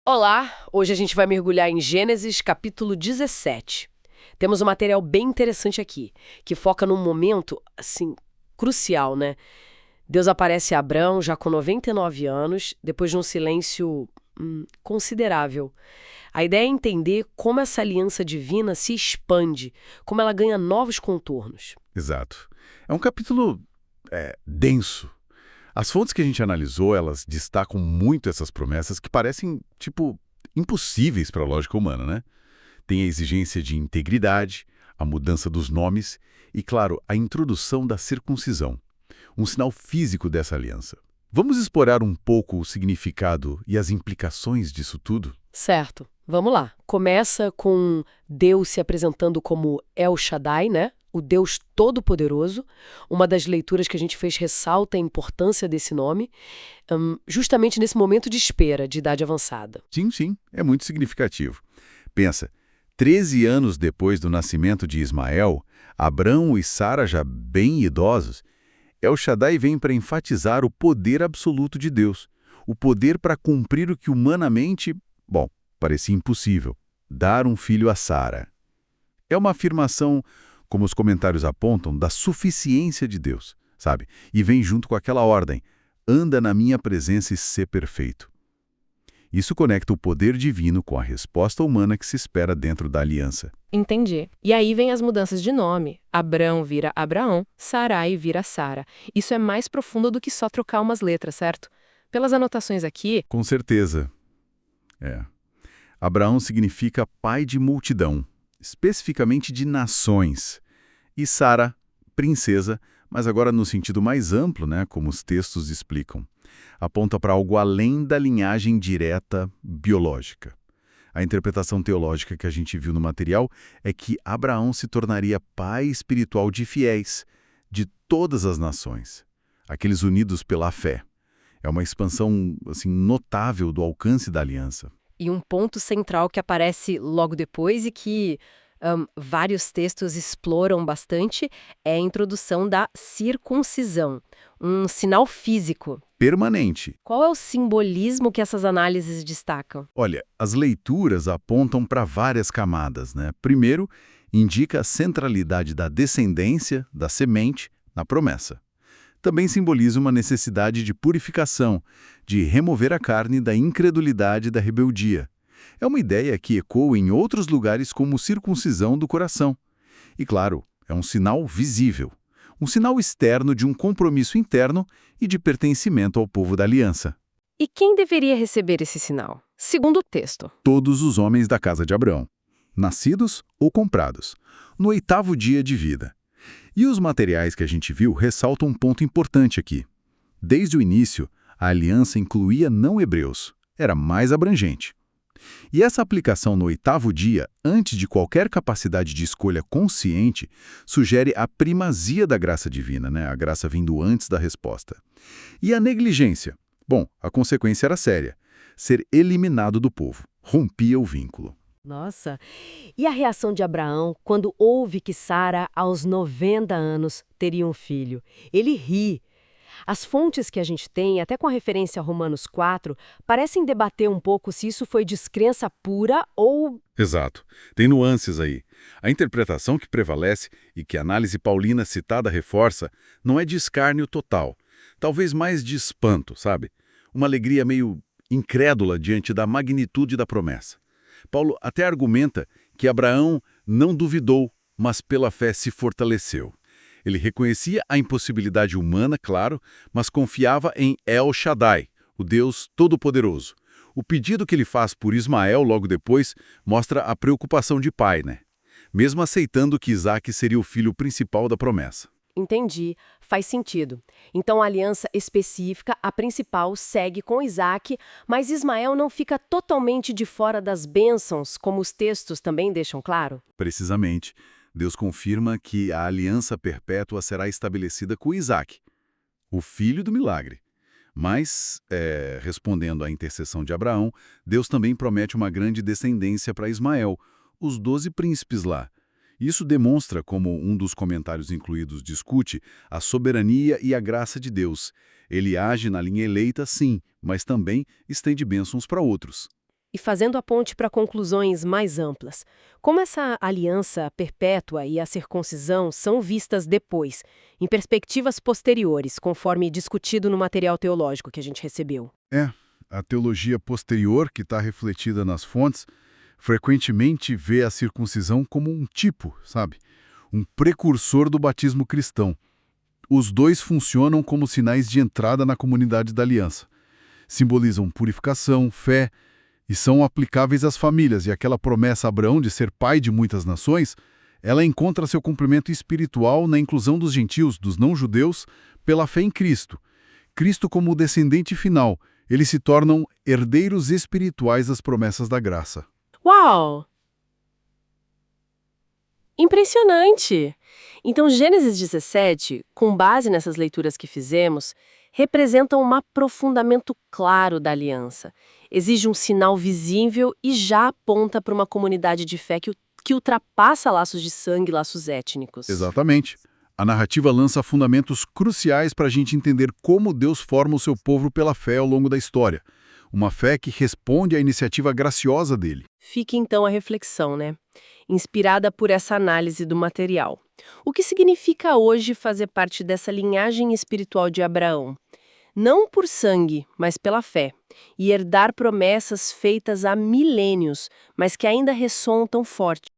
Olá, hoje a gente vai mergulhar em Gênesis capítulo 17. Temos um material bem interessante aqui, que foca num momento, assim, crucial, né? Deus aparece a Abrão já com 99 anos, depois de um silêncio considerável. A ideia é entender como essa aliança divina se expande, como ela ganha novos contornos. Exato. É um capítulo denso. As fontes que a gente analisou, elas destacam muito essas promessas que parecem, tipo, impossíveis para a lógica humana, né? Tem a exigência de integridade, a mudança dos nomes e, claro, a introdução da circuncisão, um sinal físico dessa aliança. Vamos explorar um pouco o significado e as implicações disso tudo? Certo, vamos lá. Começa com Deus se apresentando como El Shaddai, né? O Deus Todo-Poderoso. Uma das leituras que a gente fez ressalta a importância desse nome, justamente nesse momento de espera, de idade avançada. Sim, sim, é muito significativo. Pensa, 13 anos depois do nascimento de Ismael, Abrão e Sara já bem idosos, El Shaddai vem para enfatizar o poder absoluto de Deus, o poder para cumprir o que humanamente, bom, parecia impossível, dar um filho a Sara. É uma afirmação, como os comentários apontam, da suficiência de Deus, sabe? E vem junto com aquela ordem, anda na minha presença e sê perfeito. Isso conecta o poder divino com a resposta humana que se espera dentro da aliança. Entendi. E aí vem as mudanças de nome. Abrão vira Abraão, Sarai vira Sara. Isso é mais profundo do que só trocar umas letras, certo? Pelas anotações aqui, Com certeza. Abraão significa pai de multidão, especificamente de nações. E Sara, princesa, mas agora no sentido mais amplo, né, como os textos explicam. Aponta para algo além da linhagem direta biológica. A interpretação teológica que a gente viu no material é que Abraão se tornaria pai espiritual de fiéis, de todas as nações, aqueles unidos pela fé. É uma expansão assim, notável do alcance da aliança. e um ponto central que aparece logo depois e que vários textos exploram bastante é a introdução da circuncisão, um sinal físico. Permanente. Qual é o simbolismo que essas análises destacam? Olha, as leituras apontam para várias camadas, né? Primeiro, indica a centralidade da descendência, da semente, na promessa. Também simboliza uma necessidade de purificação, de remover a carne da incredulidade e da rebeldia. É uma ideia que ecoa em outros lugares como circuncisão do coração. E, claro, é um sinal visível. Um sinal externo de um compromisso interno e de pertencimento ao povo da aliança. E quem deveria receber esse sinal? Segundo o texto. Todos os homens da casa de Abraão, nascidos ou comprados, no 8º dia de vida. E os materiais que a gente viu ressaltam um ponto importante aqui. Desde o início, a aliança incluía não-hebreus, era mais abrangente. E essa aplicação no 8º dia, antes de qualquer capacidade de escolha consciente, sugere a primazia da graça divina, né? A graça vindo antes da resposta. E a negligência? Bom, a consequência era séria. Ser eliminado do povo. Rompia o vínculo. Nossa, e a reação de Abraão quando ouve que Sara, aos 90 anos, teria um filho? Ele ri. As fontes que a gente tem, até com a referência a Romanos 4, parecem debater um pouco se isso foi descrença pura ou... Exato. Tem nuances aí. A interpretação que prevalece e que a análise paulina citada reforça não é de escárnio total. Talvez mais de espanto, sabe? Uma alegria meio incrédula diante da magnitude da promessa. Paulo até argumenta que Abraão não duvidou, mas pela fé se fortaleceu. Ele reconhecia a impossibilidade humana, claro, mas confiava em El Shaddai, o Deus Todo-Poderoso. O pedido que ele faz por Ismael logo depois mostra a preocupação de pai, né? Mesmo aceitando que Isaac seria o filho principal da promessa. Entendi, faz sentido. Então a aliança específica, a principal, segue com Isaac, mas Ismael não fica totalmente de fora das bênçãos, como os textos também deixam claro? Precisamente, Deus confirma que a aliança perpétua será estabelecida com Isaac, o filho do milagre. Mas, respondendo à intercessão de Abraão, Deus também promete uma grande descendência para Ismael, os 12 príncipes lá. Isso demonstra, como um dos comentários incluídos discute, a soberania e a graça de Deus. Ele age na linha eleita, sim, mas também estende bênçãos para outros. E fazendo a ponte para conclusões mais amplas, como essa aliança perpétua e a circuncisão são vistas depois, em perspectivas posteriores, conforme discutido no material teológico que a gente recebeu? A teologia posterior, que está refletida nas fontes, frequentemente vê a circuncisão como um tipo, sabe? Um precursor do batismo cristão. Os dois funcionam como sinais de entrada na comunidade da aliança. Simbolizam purificação, fé, e são aplicáveis às famílias, e aquela promessa a Abraão de ser pai de muitas nações, ela encontra seu cumprimento espiritual na inclusão dos gentios, dos não-judeus, pela fé em Cristo. Cristo como o descendente final, eles se tornam herdeiros espirituais das promessas da graça. Uau! Impressionante! Então, Gênesis 17, com base nessas leituras que fizemos, representa um aprofundamento claro da aliança. Exige um sinal visível e já aponta para uma comunidade de fé que ultrapassa laços de sangue e laços étnicos. Exatamente. A narrativa lança fundamentos cruciais para a gente entender como Deus forma o seu povo pela fé ao longo da história. Uma fé que responde à iniciativa graciosa dele. Fique então a reflexão, né? Inspirada por essa análise do material. O que significa hoje fazer parte dessa linhagem espiritual de Abraão? Não por sangue, mas pela fé. E herdar promessas feitas há milênios, mas que ainda ressoam tão forte.